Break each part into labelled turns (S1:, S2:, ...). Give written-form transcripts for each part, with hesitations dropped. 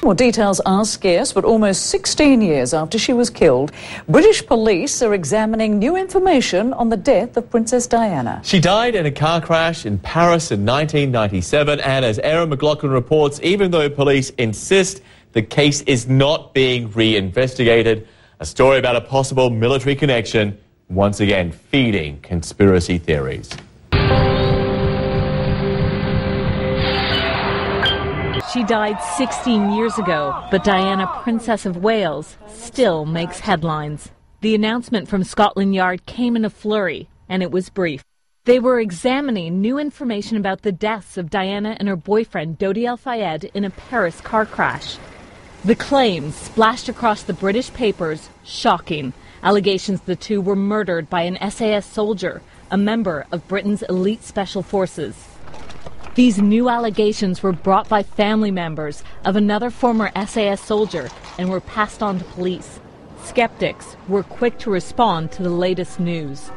S1: Well, details are scarce, but almost 16 years after she was killed, British police are examining new information on the death of Princess Diana.
S2: She died in a car crash in Paris in 1997, and as Aaron McLaughlin reports, even though police insist the case is not being reinvestigated, a story about a possible military connection once again feeding conspiracy theories.
S3: She died 16 years ago, but Diana, Princess of Wales, still makes headlines. The announcement from Scotland Yard came in a flurry, and it was brief. They were examining new information about the deaths of Diana and her boyfriend, Dodi El Fayed, in a Paris car crash. The claims splashed across the British papers, shocking. Allegations the two were murdered by an SAS soldier, a member of Britain's elite special forces. These new allegations were brought by family members of another former SAS soldier and were passed on to police. Skeptics were quick to respond to the latest news.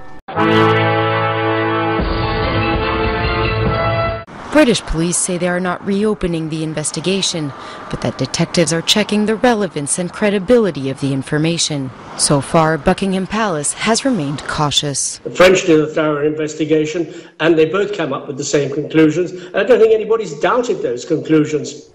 S4: British police say they are not reopening the investigation, but that detectives are checking the relevance and credibility of the information. So far, Buckingham Palace has remained cautious.
S5: The French did a thorough investigation, and they both came up with the same conclusions. I don't think anybody's doubted those conclusions.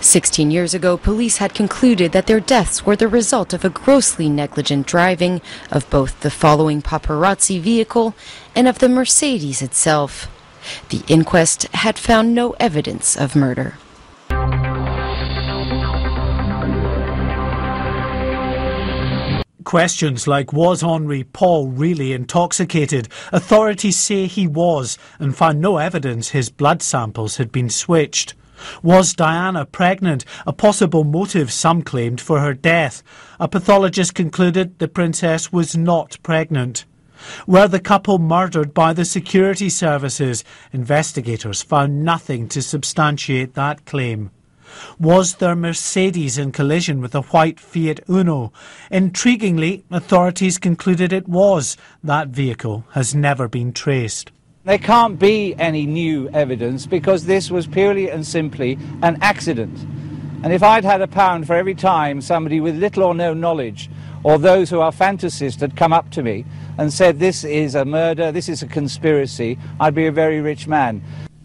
S4: 16 years ago, police had concluded that their deaths were the result of a grossly negligent driving of both the following paparazzi vehicle and of the Mercedes itself. The inquest had found no evidence of murder.
S6: Questions like, was Henri Paul really intoxicated? Authorities say he was, and found no evidence his blood samples had been switched. Was Diana pregnant? A possible motive, some claimed, for her death. A pathologist concluded the princess was not pregnant. Were the couple murdered by the security services? Investigators found nothing to substantiate that claim. Was their Mercedes in collision with a white Fiat Uno? Intriguingly, authorities concluded it was. That vehicle has never been traced.
S7: There can't be any new evidence because this was purely and simply an accident. And if I'd had £1 for every time somebody with little or no knowledge, or those who are fantasists, had come up to me and said this is a murder, this is a conspiracy, I'd be a very rich man.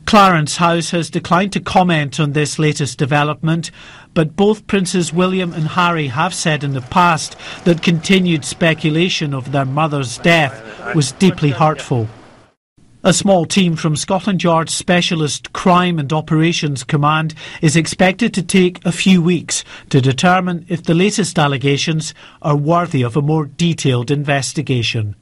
S6: Clarence House has declined to comment on this latest development, but both Princes William and Harry have said in the past that continued speculation of their mother's death was deeply hurtful. A small team from Scotland Yard's Specialist Crime and Operations Command is expected to take a few weeks to determine if the latest allegations are worthy of a more detailed investigation.